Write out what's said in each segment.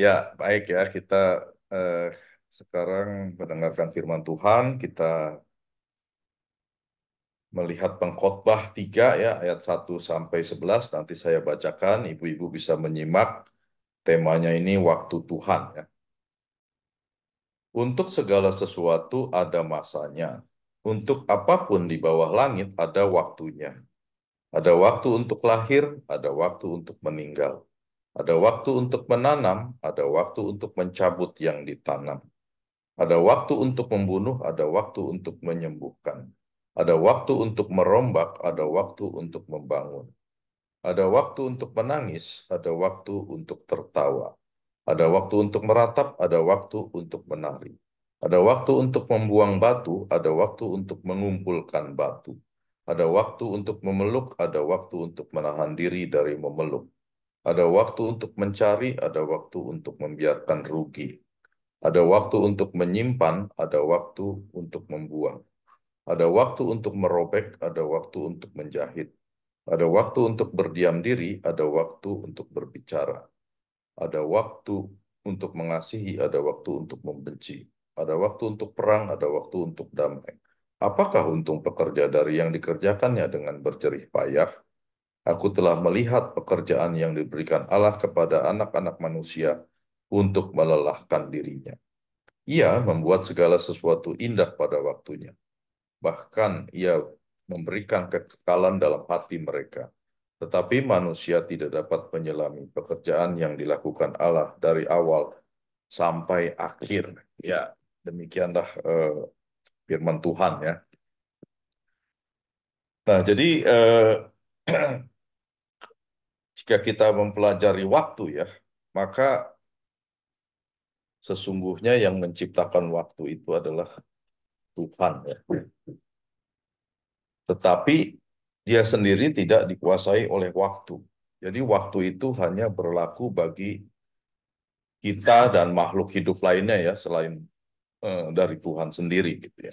Ya, baik ya. Kita eh, sekarang mendengarkan firman Tuhan. Kita melihat Pengkhotbah 3 ya, ayat 1 sampai 11. Nanti saya bacakan, ibu-ibu bisa menyimak. Temanya ini waktu Tuhan ya. Untuk segala sesuatu ada masanya. Untuk apapun di bawah langit ada waktunya. Ada waktu untuk lahir, ada waktu untuk meninggal. Ada waktu untuk menanam, ada waktu untuk mencabut yang ditanam. Ada waktu untuk membunuh, ada waktu untuk menyembuhkan. Ada waktu untuk merombak, ada waktu untuk membangun. Ada waktu untuk menangis, ada waktu untuk tertawa. Ada waktu untuk meratap, ada waktu untuk menari. Ada waktu untuk membuang batu, ada waktu untuk mengumpulkan batu. Ada waktu untuk memeluk, ada waktu untuk menahan diri dari memeluk. Ada waktu untuk mencari, ada waktu untuk membiarkan rugi. Ada waktu untuk menyimpan, ada waktu untuk membuang. Ada waktu untuk merobek, ada waktu untuk menjahit. Ada waktu untuk berdiam diri, ada waktu untuk berbicara. Ada waktu untuk mengasihi, ada waktu untuk membenci. Ada waktu untuk perang, ada waktu untuk damai. Apakah untung pekerja dari yang dikerjakannya dengan berjerih payah? Aku telah melihat pekerjaan yang diberikan Allah kepada anak-anak manusia untuk melelahkan dirinya. Ia membuat segala sesuatu indah pada waktunya. Bahkan ia memberikan kekekalan dalam hati mereka. Tetapi manusia tidak dapat menyelami pekerjaan yang dilakukan Allah dari awal sampai akhir. Ya, demikianlah firman Tuhan ya. Nah, jadi jika kita mempelajari waktu ya, maka sesungguhnya yang menciptakan waktu itu adalah Tuhan ya. Tetapi dia sendiri tidak dikuasai oleh waktu. Jadi waktu itu hanya berlaku bagi kita dan makhluk hidup lainnya ya selain dari Tuhan sendiri gitu ya.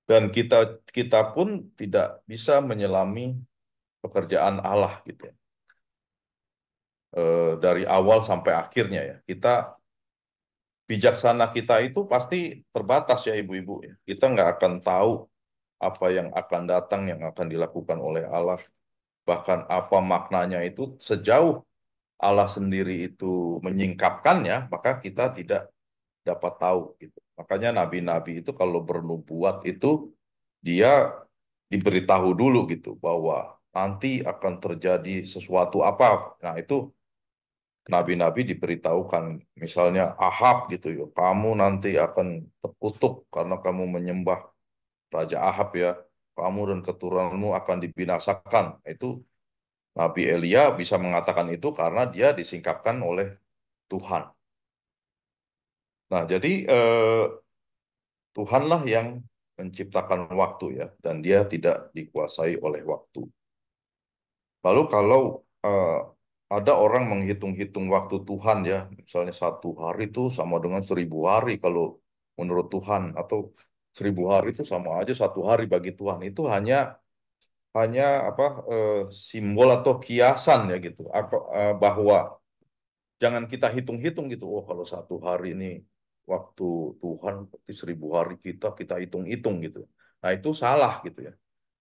Dan kita kita pun tidak bisa menyelami pekerjaan Allah gitu ya. Dari awal sampai akhirnya ya. Kita bijaksana kita itu pasti terbatas ya ibu-ibu ya. Kita nggak akan tahu apa yang akan datang yang akan dilakukan oleh Allah. Bahkan apa maknanya itu sejauh Allah sendiri itu menyingkapkannya, maka kita tidak dapat tahu gitu. Makanya nabi-nabi itu kalau bernubuat itu dia diberitahu dulu gitu bahwa nanti akan terjadi sesuatu apa. Nah, itu nabi-nabi diberitahukan misalnya Ahab gitu ya, kamu nanti akan terkutuk karena kamu menyembah Raja Ahab ya. Kamu dan keturunanmu akan dibinasakan. Itu Nabi Elia bisa mengatakan itu karena dia disingkapkan oleh Tuhan. Nah, jadi Tuhanlah yang menciptakan waktu ya, dan dia tidak dikuasai oleh waktu. Lalu kalau eh, ada orang menghitung-hitung waktu Tuhan ya, misalnya 1 hari itu sama dengan 1.000 hari kalau menurut Tuhan, atau 1.000 hari itu sama aja 1 hari bagi Tuhan. Itu hanya apa simbol atau kiasan ya gitu, bahwa jangan kita hitung-hitung gitu. Oh, kalau 1 hari ini waktu Tuhan berarti 1.000 hari kita hitung-hitung gitu. Nah, itu salah gitu ya.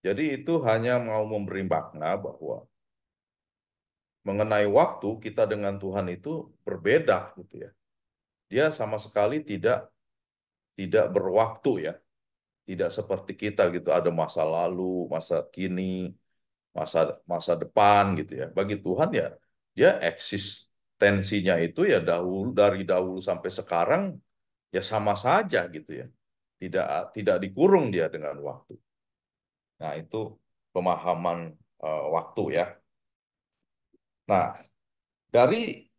Jadi itu hanya mau memberi makna bahwa mengenai waktu kita dengan Tuhan itu berbeda gitu ya. Dia sama sekali tidak tidak berwaktu ya. Tidak seperti kita gitu. Ada masa lalu, masa kini, masa masa depan gitu ya. Bagi Tuhan ya dia eksistensinya itu ya dahulu, dari dahulu sampai sekarang ya sama saja gitu ya. Tidak tidak dikurung dia dengan waktu. Nah, itu pemahaman waktu ya. Nah, dari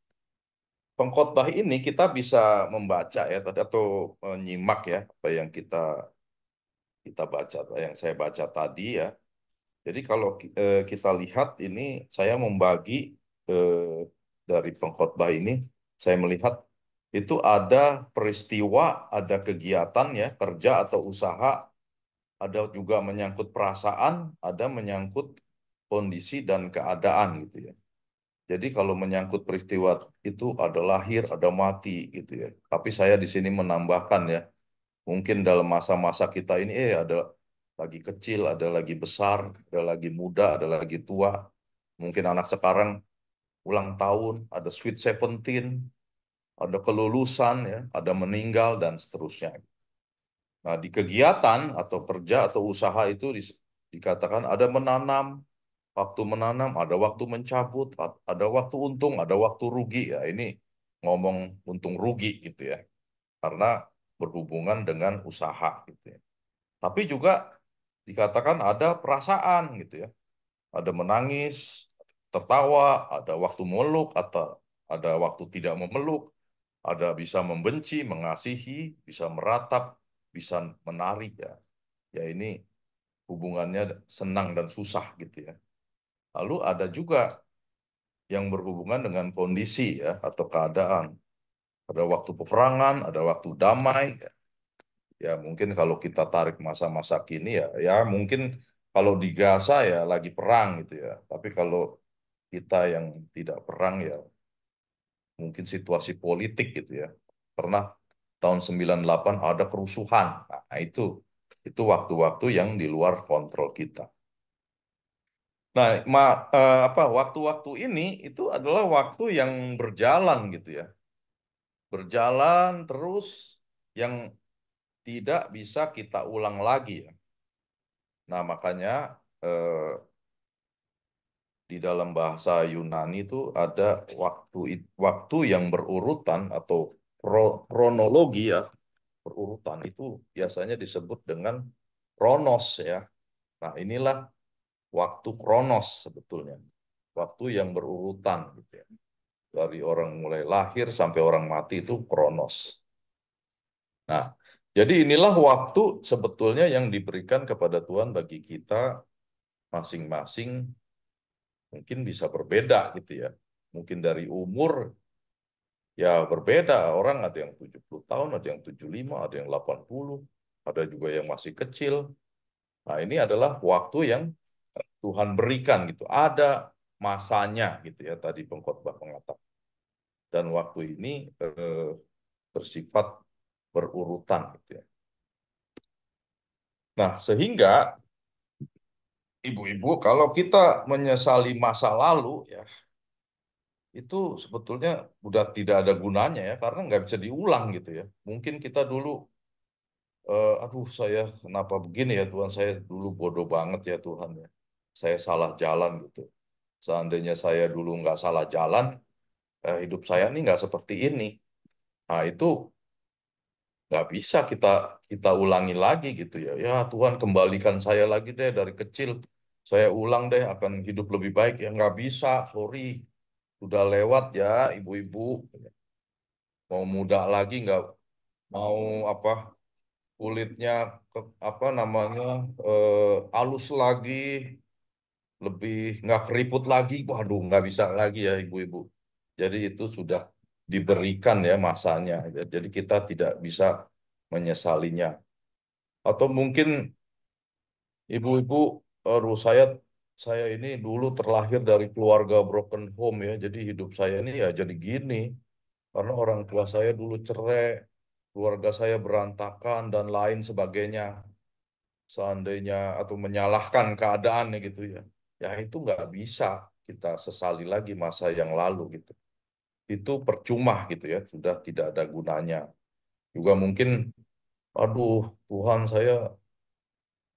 pengkhotbah ini kita bisa membaca ya atau menyimak ya apa yang kita kita baca, yang saya baca tadi ya. Jadi kalau kita lihat ini, saya membagi eh, dari pengkhotbah ini, saya melihat itu ada peristiwa, ada kegiatan ya, kerja atau usaha, ada juga menyangkut perasaan, ada menyangkut kondisi dan keadaan gitu ya. Jadi kalau menyangkut peristiwa itu ada lahir, ada mati gitu ya. Tapi saya di sini menambahkan ya, mungkin dalam masa-masa kita ini ada lagi kecil, ada lagi besar, ada lagi muda, ada lagi tua. Mungkin anak sekarang ulang tahun, ada sweet 17, ada kelulusan ya, ada meninggal dan seterusnya. Nah, di kegiatan atau kerja atau usaha itu dikatakan ada menanam, waktu menanam, ada waktu mencabut, ada waktu untung, ada waktu rugi ya. Ini ngomong untung rugi gitu ya. Karena berhubungan dengan usaha gitu ya. Tapi juga dikatakan ada perasaan gitu ya. Ada menangis, tertawa, ada waktu meluk atau ada waktu tidak memeluk, ada bisa membenci, mengasihi, bisa meratap, bisa menari ya. Ya ini hubungannya senang dan susah gitu ya. Lalu ada juga yang berhubungan dengan kondisi ya atau keadaan. Ada waktu peperangan, ada waktu damai. Ya mungkin kalau kita tarik masa-masa kini ya mungkin kalau di Gaza ya lagi perang gitu ya. Tapi kalau kita yang tidak perang ya mungkin situasi politik gitu ya. Pernah tahun 98 ada kerusuhan. Nah, itu waktu-waktu yang di luar kontrol kita. Nah, waktu-waktu ini itu adalah waktu yang berjalan gitu ya. Berjalan terus yang tidak bisa kita ulang lagi ya. Nah, makanya eh, di dalam bahasa Yunani itu ada waktu yang berurutan atau kronologi ya, berurutan itu biasanya disebut dengan kronos ya. Nah, inilah waktu kronos sebetulnya. Waktu yang berurutan gitu ya. Dari orang mulai lahir sampai orang mati itu kronos. Nah, jadi inilah waktu sebetulnya yang diberikan kepada Tuhan bagi kita masing-masing mungkin bisa berbeda gitu ya. Mungkin dari umur ya berbeda. Orang ada yang 70 tahun, ada yang 75, ada yang 80, ada juga yang masih kecil. Nah, ini adalah waktu yang Tuhan berikan gitu. Ada masanya gitu ya tadi pengkhotbah mengatakan. Dan waktu ini bersifat berurutan gitu ya. Nah, sehingga ibu-ibu kalau kita menyesali masa lalu ya itu sebetulnya udah tidak ada gunanya ya karena nggak bisa diulang gitu ya. Mungkin kita dulu aduh saya kenapa begini ya Tuhan, saya dulu bodoh banget ya Tuhan ya. Saya salah jalan gitu. Seandainya saya dulu nggak salah jalan, hidup saya nih nggak seperti ini. Nah itu nggak bisa kita kita ulangi lagi gitu ya. Ya Tuhan kembalikan saya lagi deh dari kecil. Saya ulang deh akan hidup lebih baik. Ya nggak bisa, sorry. Sudah lewat ya ibu-ibu. Mau muda lagi nggak mau apa kulitnya apa namanya halus lagi, lebih nggak keriput lagi. Waduh nggak bisa lagi ya ibu-ibu. Jadi itu sudah diberikan ya masanya. Jadi kita tidak bisa menyesalinya. Atau mungkin ibu-ibu, aduh saya ini dulu terlahir dari keluarga broken home ya, jadi hidup saya ini ya jadi gini karena orang tua saya dulu cerai, keluarga saya berantakan dan lain sebagainya. Seandainya atau menyalahkan keadaannya gitu ya, ya itu nggak bisa kita sesali lagi masa yang lalu gitu. Itu percuma gitu ya, sudah tidak ada gunanya. Juga mungkin, aduh Tuhan saya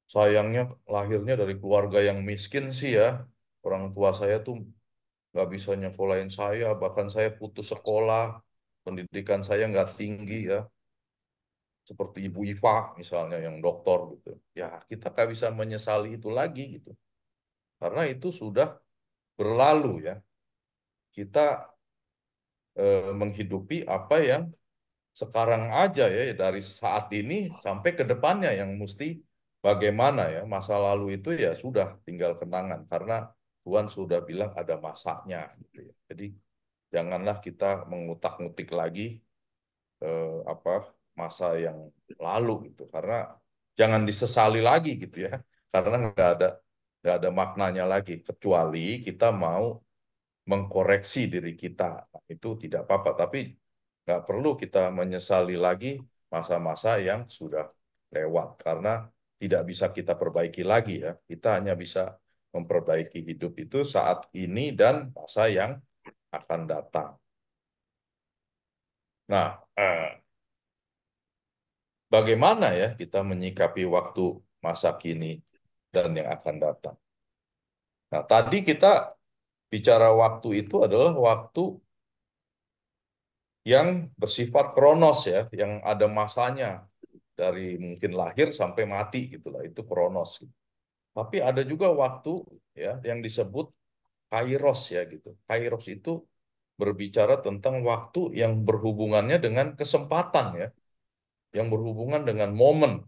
sayangnya lahirnya dari keluarga yang miskin sih ya. Orang tua saya tuh nggak bisa nyekolahin saya, bahkan saya putus sekolah, pendidikan saya nggak tinggi ya, seperti Ibu Iva misalnya yang doktor gitu. Ya kita nggak bisa menyesali itu lagi gitu, karena itu sudah berlalu ya. Kita menghidupi apa yang sekarang aja ya dari saat ini sampai ke depannya yang mesti bagaimana ya masa lalu itu ya sudah tinggal kenangan karena Tuhan sudah bilang ada masanya gitu ya. Jadi janganlah kita mengutak-ngutik lagi apa masa yang lalu gitu karena jangan disesali lagi gitu ya karena nggak ada maknanya lagi kecuali kita mau mengkoreksi diri kita. Nah, itu tidak apa-apa, tapi nggak perlu kita menyesali lagi masa-masa yang sudah lewat, karena tidak bisa kita perbaiki lagi ya. Kita hanya bisa memperbaiki hidup itu saat ini dan masa yang akan datang. Nah, bagaimana ya kita menyikapi waktu masa kini dan yang akan datang? Nah, tadi kita bicara waktu itu adalah waktu yang bersifat kronos ya, yang ada masanya dari mungkin lahir sampai mati gitulah, itu kronos. Tapi ada juga waktu ya yang disebut kairos ya gitu. Kairos itu berbicara tentang waktu yang berhubungannya dengan kesempatan ya, yang berhubungan dengan momen.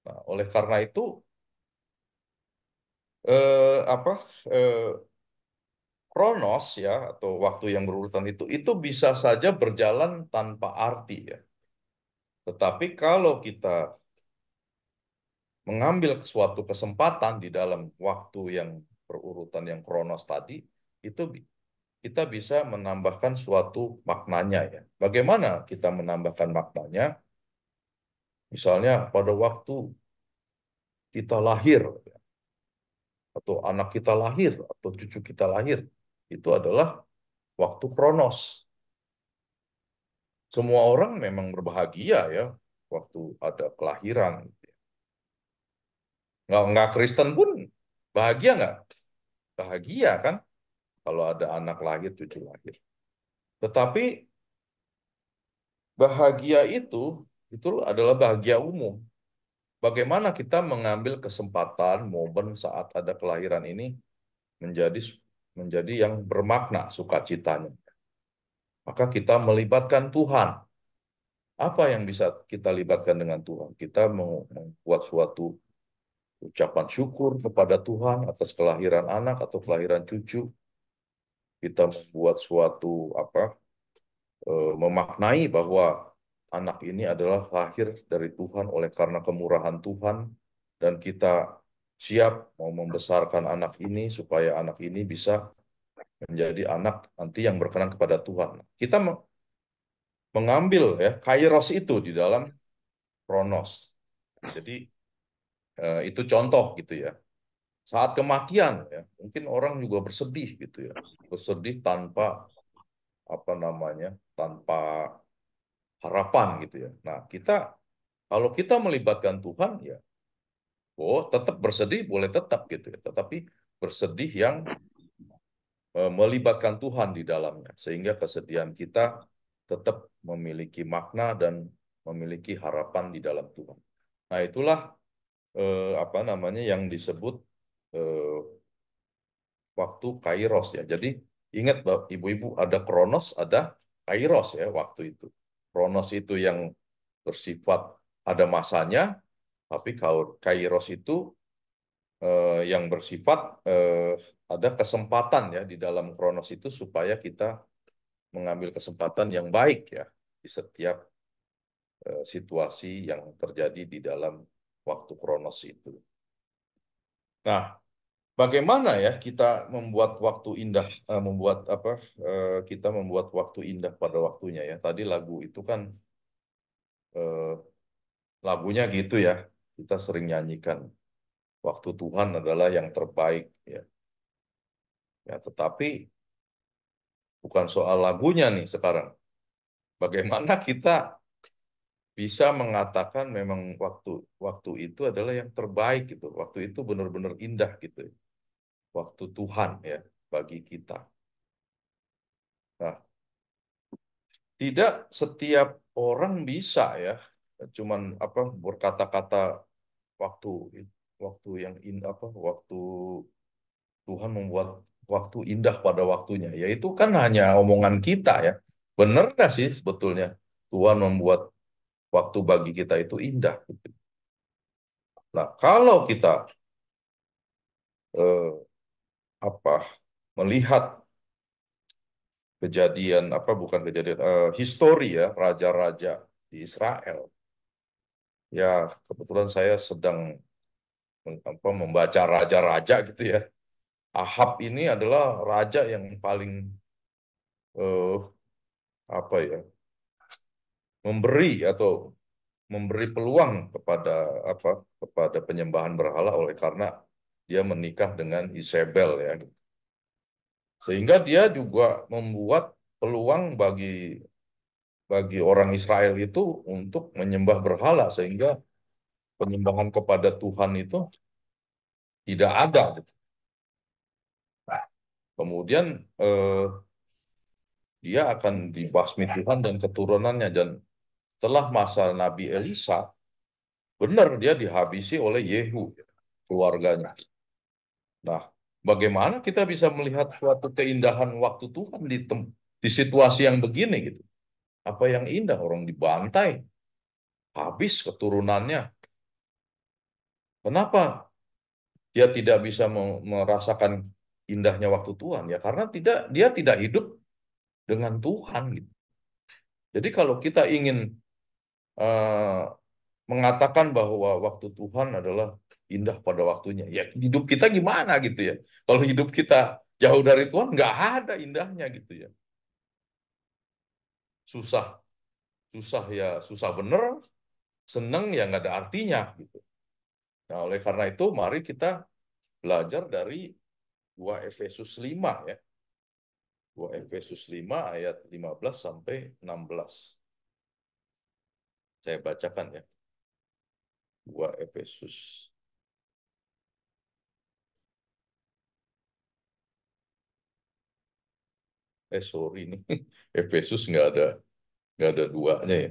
Nah, oleh karena itu apa kronos ya atau waktu yang berurutan itu bisa saja berjalan tanpa arti ya. Tetapi kalau kita mengambil suatu kesempatan di dalam waktu yang berurutan yang kronos tadi, itu kita bisa menambahkan suatu maknanya ya. Bagaimana kita menambahkan maknanya? Misalnya pada waktu kita lahir, atau anak kita lahir, atau cucu kita lahir, itu adalah waktu kronos. Semua orang memang berbahagia ya waktu ada kelahiran. Nggak Kristen pun bahagia nggak? Bahagia kan kalau ada anak lahir, cucu lahir. Tetapi bahagia itu adalah bahagia umum. Bagaimana kita mengambil kesempatan momen saat ada kelahiran ini menjadi menjadi yang bermakna sukacitanya. Maka kita melibatkan Tuhan. Apa yang bisa kita libatkan dengan Tuhan? Kita membuat suatu ucapan syukur kepada Tuhan atas kelahiran anak atau kelahiran cucu. Kita membuat suatu memaknai bahwa anak ini adalah lahir dari Tuhan oleh karena kemurahan Tuhan, dan kita siap mau membesarkan anak ini supaya anak ini bisa menjadi anak nanti yang berkenan kepada Tuhan. Kita mengambil ya kairos itu di dalam kronos. Jadi itu contoh gitu ya. Saat kematian ya, mungkin orang juga bersedih gitu ya. Bersedih tanpa tanpa harapan gitu ya. Nah, kalau kita melibatkan Tuhan ya, oh tetap bersedih boleh tetap gitu ya. Tetapi bersedih yang melibatkan Tuhan di dalamnya, sehingga kesedihan kita tetap memiliki makna dan memiliki harapan di dalam Tuhan. Nah, itulah yang disebut eh, waktu kairos ya. Jadi ingat ibu-ibu, ada kronos, ada kairos ya waktu itu. Kronos itu yang bersifat ada masanya, tapi kalau kairos itu yang bersifat ada kesempatan ya di dalam kronos itu supaya kita mengambil kesempatan yang baik ya di setiap situasi yang terjadi di dalam waktu kronos itu. Nah, bagaimana ya kita membuat waktu indah, kita membuat waktu indah pada waktunya ya. Tadi lagu itu kan eh, lagunya gitu ya. Kita sering nyanyikan waktu Tuhan adalah yang terbaik ya. Ya, tetapi bukan soal lagunya nih sekarang. Bagaimana kita bisa mengatakan memang waktu waktu itu adalah yang terbaik gitu. Waktu itu benar-benar indah gitu. Waktu Tuhan ya bagi kita. Nah, tidak setiap orang bisa ya cuman berkata-kata waktu waktu yang waktu Tuhan membuat waktu indah pada waktunya. Ya itu kan hanya omongan kita ya. Benar nggak sih sebetulnya Tuhan membuat waktu bagi kita itu indah gitu. Nah, kalau kita eh, apa melihat kejadian bukan kejadian histori ya raja-raja di Israel. Ya, kebetulan saya sedang membaca raja-raja gitu ya. Ahab ini adalah raja yang paling eh, apa ya, memberi atau memberi peluang kepada apa, kepada penyembahan berhala oleh karena dia menikah dengan Isabel ya. Sehingga dia juga membuat peluang bagi orang Israel itu untuk menyembah berhala sehingga penyembahan kepada Tuhan itu tidak ada gitu. Kemudian dia akan dibasmi Tuhan dan keturunannya, dan setelah masa Nabi Elisa benar dia dihabisi oleh Yehu keluarganya. Nah, bagaimana kita bisa melihat suatu keindahan waktu Tuhan di situasi yang begini gitu? Apa yang indah, orang dibantai, habis keturunannya. Kenapa dia tidak bisa merasakan indahnya waktu Tuhan? Ya karena dia tidak hidup dengan Tuhan gitu. Jadi kalau kita ingin eh, mengatakan bahwa waktu Tuhan adalah indah pada waktunya, ya hidup kita gimana gitu ya? Kalau hidup kita jauh dari Tuhan, nggak ada indahnya gitu ya. Susah, susah ya, susah bener, seneng ya nggak ada artinya gitu. Nah, oleh karena itu, mari kita belajar dari 2 Efesus 5 ya. 2 Efesus 5 ayat 15 sampai 16. Saya bacakan ya. 2 Efesus. Sorry nih. Efesus nggak ada duanya ya.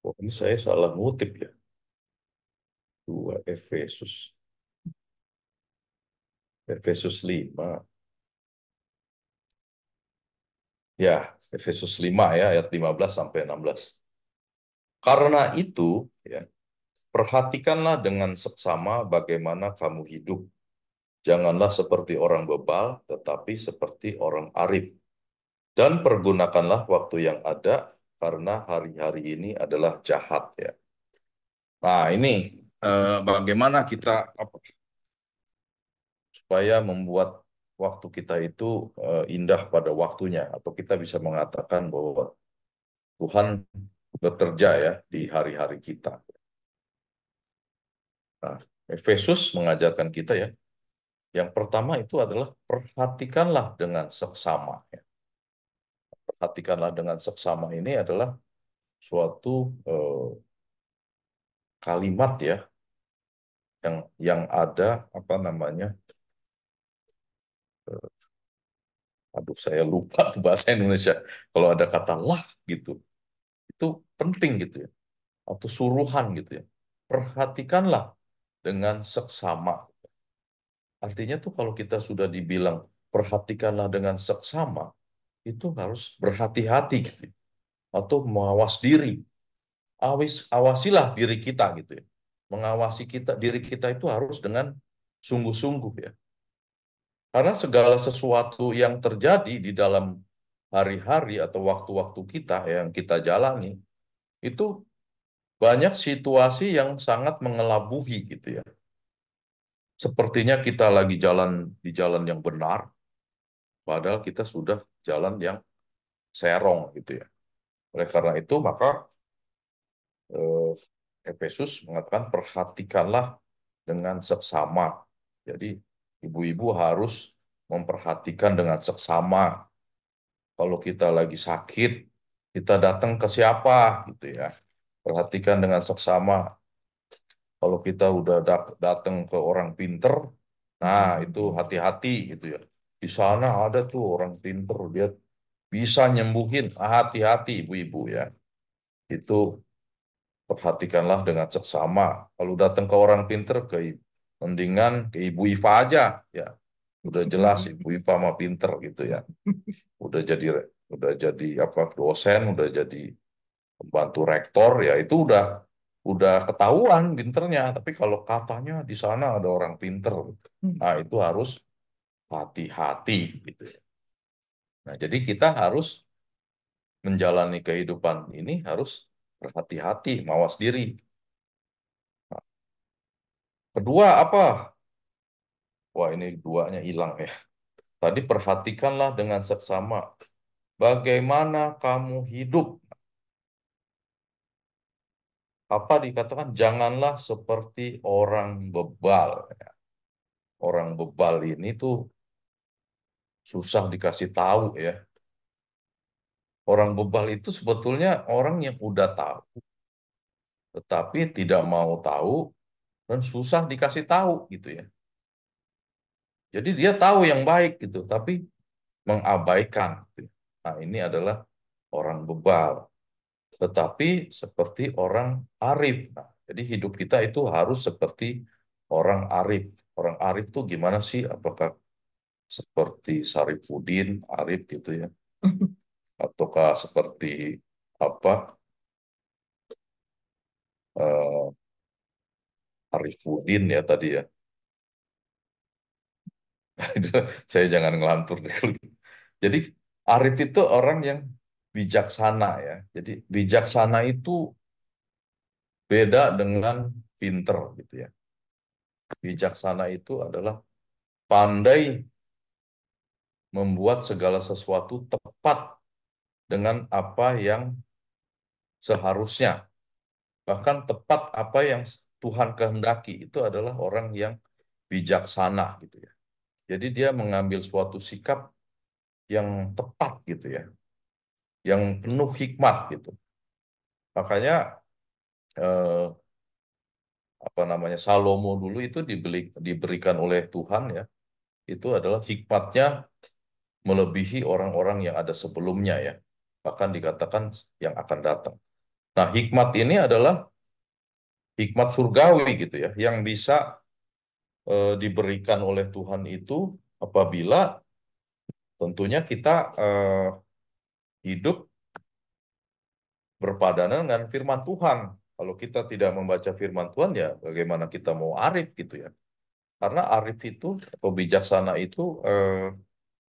Oh, ini saya salah ngutip ya. 2 Efesus. Efesus 5. Ya, Efesus 5 ya, ayat 15 sampai 16. Karena itu, ya, perhatikanlah dengan seksama bagaimana kamu hidup. Janganlah seperti orang bebal, tetapi seperti orang arif. Dan pergunakanlah waktu yang ada, karena hari-hari ini adalah jahat ya. Nah, ini bagaimana kita supaya membuat waktu kita itu indah pada waktunya, atau kita bisa mengatakan bahwa Tuhan bekerja ya di hari-hari kita. Nah, Efesus mengajarkan kita ya, yang pertama itu adalah perhatikanlah dengan seksama. Ya. Perhatikanlah dengan seksama ini adalah suatu kalimat ya, yang ada apa namanya, aduh saya lupa tuh bahasa Indonesia. Kalau ada kata lah gitu, itu penting gitu ya, atau suruhan gitu ya. Perhatikanlah dengan seksama. Artinya tuh kalau kita sudah dibilang perhatikanlah dengan seksama, itu harus berhati-hati gitu ya. Atau mawas diri. Awasilah diri kita gitu ya. Mengawasi diri kita itu harus dengan sungguh-sungguh ya. Karena segala sesuatu yang terjadi di dalam hari-hari atau waktu-waktu kita yang kita jalani, itu banyak situasi yang sangat mengelabuhi gitu ya. Sepertinya kita lagi jalan di jalan yang benar, padahal kita sudah jalan yang serong gitu ya. Oleh karena itu, maka eh, Efesus mengatakan perhatikanlah dengan seksama. Jadi ibu-ibu harus memperhatikan dengan seksama. Kalau kita lagi sakit, kita datang ke siapa gitu ya. Perhatikan dengan seksama. Kalau kita udah datang ke orang pinter, nah itu hati-hati gitu ya. Di sana ada tuh orang pinter, dia bisa nyembuhin. Hati-hati ibu-ibu ya. Itu perhatikanlah dengan seksama. Kalau datang ke orang pinter, mendingan ke Ibu Iva aja ya. Udah jelas Ibu Iva mah pinter gitu ya. Udah jadi apa, dosen, udah jadi pembantu rektor ya, itu udah ketahuan pinternya. Tapi kalau katanya di sana ada orang pinter, gitu. Nah itu harus hati-hati gitu ya. Nah, jadi kita harus menjalani kehidupan ini harus berhati-hati, mawas diri. Nah, kedua apa? Wah, ini duanya hilang ya. Tadi perhatikanlah dengan seksama. Bagaimana kamu hidup? Apa dikatakan? Janganlah seperti orang bebal. Orang bebal ini tuh susah dikasih tahu ya. Orang bebal itu sebetulnya orang yang udah tahu, tetapi tidak mau tahu dan susah dikasih tahu gitu ya. Jadi dia tahu yang baik gitu, tapi mengabaikan, gitu. Nah, ini adalah orang bebal. Tetapi seperti orang arif. Nah, jadi hidup kita itu harus seperti orang arif. Orang arif tuh gimana sih? Apakah seperti Sarifudin, arif gitu ya? Ataukah seperti apa? eh, Arifudin ya tadi ya. Saya jangan ngelantur deh. Jadi arif itu orang yang bijaksana ya. Jadi bijaksana itu beda dengan pinter gitu ya. Bijaksana itu adalah pandai membuat segala sesuatu tepat dengan apa yang seharusnya. Bahkan tepat apa yang Tuhan kehendaki itu adalah orang yang bijaksana gitu ya. Jadi dia mengambil suatu sikap yang tepat gitu ya, yang penuh hikmat gitu. Makanya eh, apa namanya Salomo dulu itu diberikan oleh Tuhan ya, itu adalah hikmatnya melebihi orang-orang yang ada sebelumnya ya. Bahkan dikatakan yang akan datang. Nah, hikmat ini adalah hikmat surgawi gitu ya, yang bisa diberikan oleh Tuhan itu apabila tentunya kita hidup berpadanan dengan firman Tuhan. Kalau kita tidak membaca firman Tuhan ya bagaimana kita mau arif gitu ya. Karena arif itu atau bijaksana itu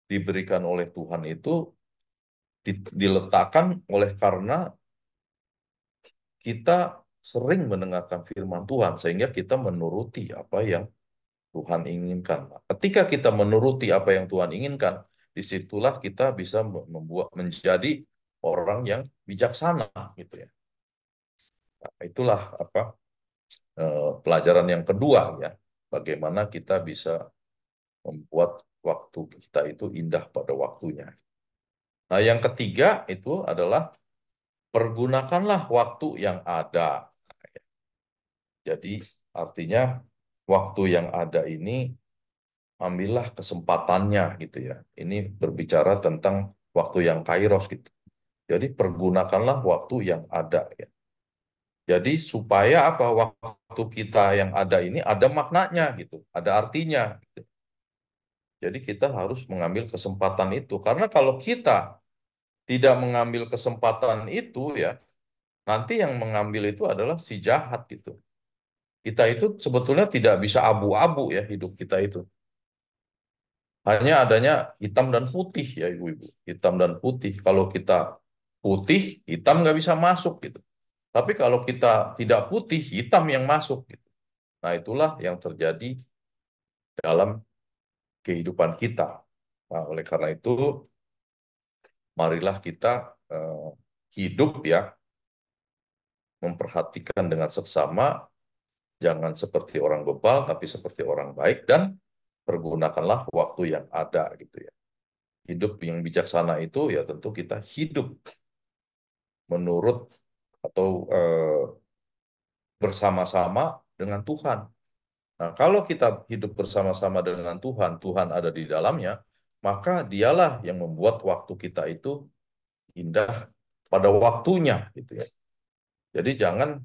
diberikan oleh Tuhan itu diletakkan oleh karena kita sering mendengarkan firman Tuhan sehingga kita menuruti apa yang Tuhan inginkan. Nah, ketika kita menuruti apa yang Tuhan inginkan, disitulah kita bisa membuat menjadi orang yang bijaksana gitu ya. Nah, itulah apa pelajaran yang kedua ya, bagaimana kita bisa membuat waktu kita itu indah pada waktunya. Nah, yang ketiga itu adalah pergunakanlah waktu yang ada. Jadi artinya waktu yang ada ini ambillah kesempatannya gitu ya. Ini berbicara tentang waktu yang kairos gitu. Jadi pergunakanlah waktu yang ada ya. Jadi supaya apa waktu kita yang ada ini ada maknanya gitu, ada artinya gitu. Jadi kita harus mengambil kesempatan itu karena kalau kita tidak mengambil kesempatan itu ya, nanti yang mengambil itu adalah si jahat gitu. Kita itu sebetulnya tidak bisa abu-abu ya hidup kita itu. Hanya adanya hitam dan putih ya ibu-ibu. Hitam dan putih. Kalau kita putih, hitam nggak bisa masuk gitu. Tapi kalau kita tidak putih, hitam yang masuk gitu. Nah itulah yang terjadi dalam kehidupan kita. Nah, oleh karena itu, marilah kita eh, hidup ya, memperhatikan dengan seksama, jangan seperti orang bebal, tapi seperti orang baik, dan pergunakanlah waktu yang ada gitu ya. Hidup yang bijaksana itu ya tentu kita hidup menurut atau bersama-sama dengan Tuhan. Nah, kalau kita hidup bersama-sama dengan Tuhan, Tuhan ada di dalamnya, maka dialah yang membuat waktu kita itu indah pada waktunya gitu ya. Jadi jangan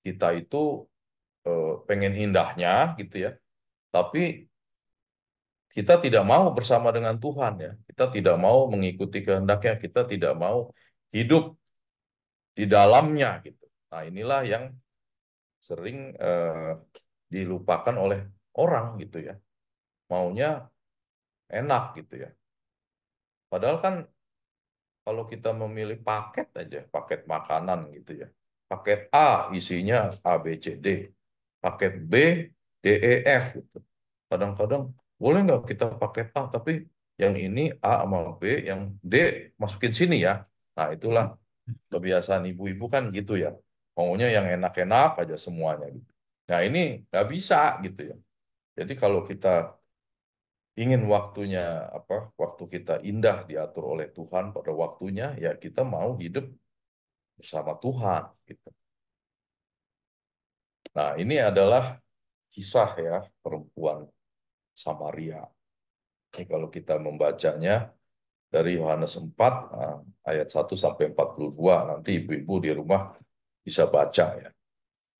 kita itu pengen indahnya gitu ya, tapi kita tidak mau bersama dengan Tuhan ya. Kita tidak mau mengikuti kehendaknya, kita tidak mau hidup di dalamnya gitu. Nah, inilah yang sering dilupakan oleh orang gitu ya. Maunya enak gitu ya. Padahal kan kalau kita memilih paket aja, paket makanan gitu ya. Paket A isinya A, B, C, D. Paket B, D, E, F gitu. Kadang-kadang boleh nggak kita paket A, tapi yang ini A sama B, yang D masukin sini ya. Nah itulah kebiasaan ibu-ibu kan gitu ya. Maunya yang enak-enak aja semuanya gitu. Nah ini nggak bisa gitu ya. Jadi kalau kita ingin waktunya apa waktu kita indah diatur oleh Tuhan pada waktunya ya kita mau hidup bersama Tuhan gitu. Nah, ini adalah kisah ya perempuan Samaria. Ini kalau kita membacanya dari Yohanes 4 ayat 1 sampai 42 nanti ibu-ibu di rumah bisa baca ya.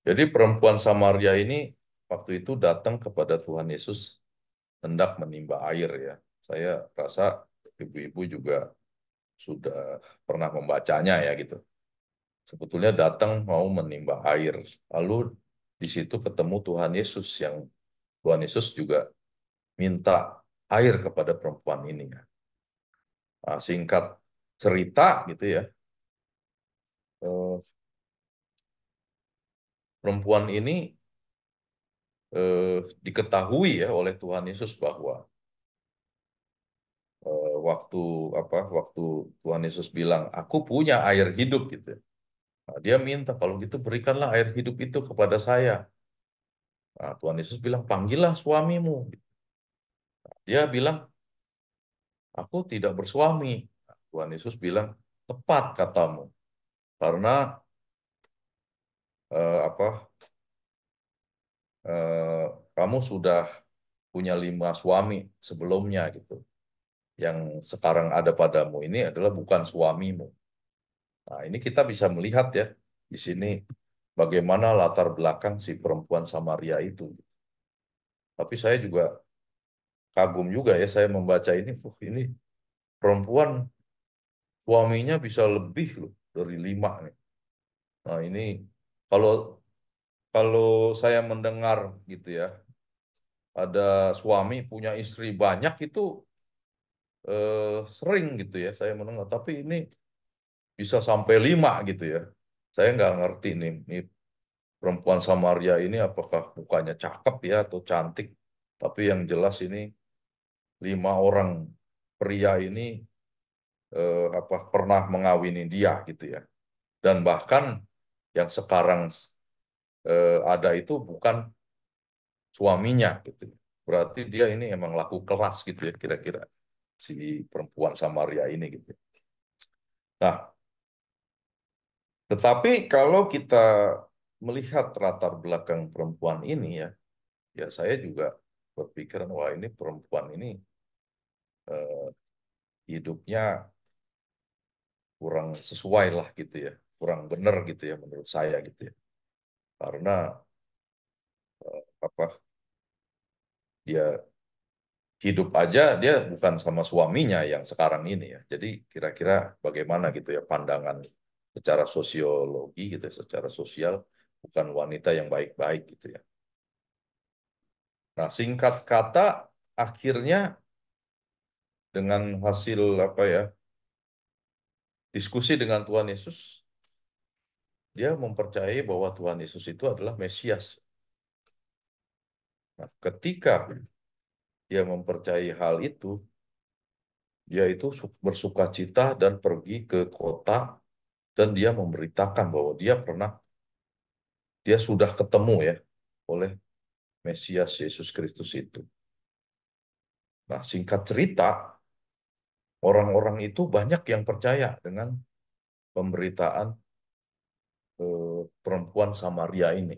Jadi perempuan Samaria ini waktu itu datang kepada Tuhan Yesus hendak menimba air ya. Saya rasa ibu-ibu juga sudah pernah membacanya ya gitu. Sebetulnya datang mau menimba air. Lalu di situ ketemu Tuhan Yesus yang Tuhan Yesus juga minta air kepada perempuan ini. Nah, singkat cerita gitu ya, eh, perempuan ini diketahui ya oleh Tuhan Yesus bahwa waktu waktu Tuhan Yesus bilang, aku punya air hidup gitu. Nah, dia minta kalau gitu berikanlah air hidup itu kepada saya. Nah, Tuhan Yesus bilang, panggillah suamimu. Dia bilang, aku tidak bersuami. Nah, Tuhan Yesus bilang, tepat katamu, karena apa eh, kamu sudah punya 5 suami sebelumnya gitu. Yang sekarang ada padamu ini adalah bukan suamimu. Nah, ini kita bisa melihat ya di sini bagaimana latar belakang si perempuan Samaria itu. Tapi saya juga kagum juga ya saya membaca ini, ini perempuan suaminya bisa lebih loh dari 5 nih. Nah, ini kalau kalau saya mendengar gitu ya, ada suami punya istri banyak itu sering gitu ya saya mendengar. Tapi ini bisa sampai 5 gitu ya. Saya nggak ngerti nih perempuan Samaria ini apakah mukanya cakep ya atau cantik. Tapi yang jelas ini 5 orang pria ini pernah mengawini dia gitu ya. Dan bahkan yang sekarang ada itu bukan suaminya gitu. Berarti dia ini emang laku kelas gitu ya kira-kira si perempuan Samaria ini gitu. Nah, tetapi kalau kita melihat latar belakang perempuan ini ya, ya saya juga berpikiran wah ini perempuan ini eh, hidupnya kurang sesuai lah gitu ya, kurang benar gitu ya menurut saya gitu ya. Karena apa dia hidup aja dia bukan sama suaminya yang sekarang ini ya. Jadi kira-kira bagaimana gitu ya pandangan secara sosiologi gitu ya, secara sosial bukan wanita yang baik-baik gitu ya. Nah, singkat kata akhirnya dengan hasil apa ya diskusi dengan Tuhan Yesus, dia mempercayai bahwa Tuhan Yesus itu adalah Mesias. Nah, ketika dia mempercayai hal itu, dia itu bersuka cita dan pergi ke kota dan dia memberitakan bahwa dia sudah ketemu ya oleh Mesias Yesus Kristus itu. Nah, singkat cerita, orang-orang itu banyak yang percaya dengan pemberitaan perempuan Samaria ini.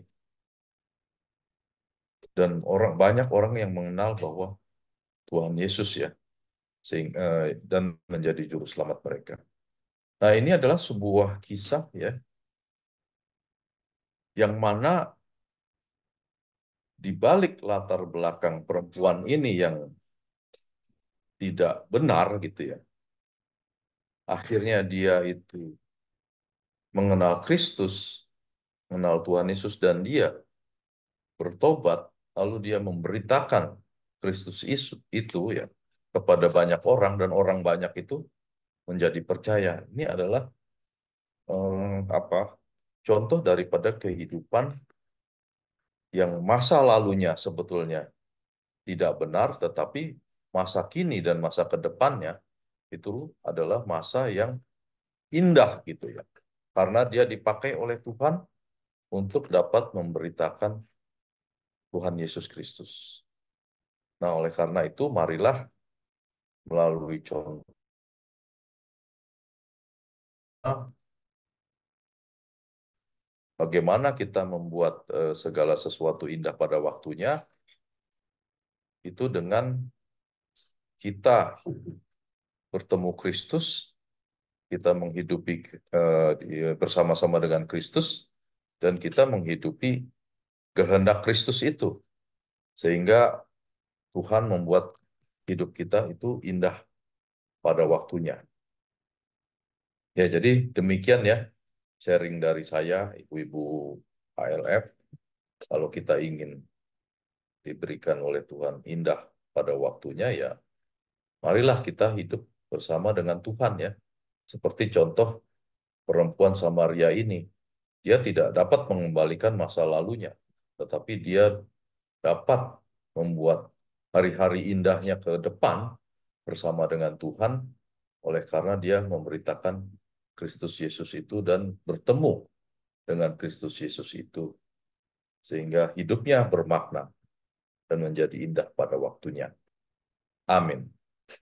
Dan banyak orang yang mengenal bahwa Tuhan Yesus ya, dan menjadi juru selamat mereka. Nah, ini adalah sebuah kisah ya, yang mana di balik latar belakang perempuan ini yang tidak benar gitu ya. Akhirnya dia itu mengenal Kristus, mengenal Tuhan Yesus dan dia bertobat, lalu dia memberitakan Kristus itu ya. kepada banyak orang dan orang banyak itu menjadi percaya. Ini adalah apa contoh daripada kehidupan yang masa lalunya sebetulnya tidak benar, tetapi masa kini dan masa ke depannya itu adalah masa yang indah gitu ya. Karena dia dipakai oleh Tuhan untuk dapat memberitakan Tuhan Yesus Kristus. Nah, oleh karena itu marilah melalui contoh bagaimana kita membuat segala sesuatu indah pada waktunya itu dengan kita bertemu Kristus, kita menghidupi bersama-sama dengan Kristus, dan kita menghidupi kehendak Kristus itu. Sehingga Tuhan membuat hidup kita itu indah pada waktunya. Ya, jadi demikian ya sharing dari saya, Ibu-Ibu ALF. Kalau kita ingin diberikan oleh Tuhan indah pada waktunya, ya marilah kita hidup bersama dengan Tuhan ya. Seperti contoh perempuan Samaria ini. Dia tidak dapat mengembalikan masa lalunya, tetapi dia dapat membuat hari-hari indahnya ke depan bersama dengan Tuhan oleh karena dia memberitakan Kristus Yesus itu dan bertemu dengan Kristus Yesus itu sehingga hidupnya bermakna dan menjadi indah pada waktunya. Amin.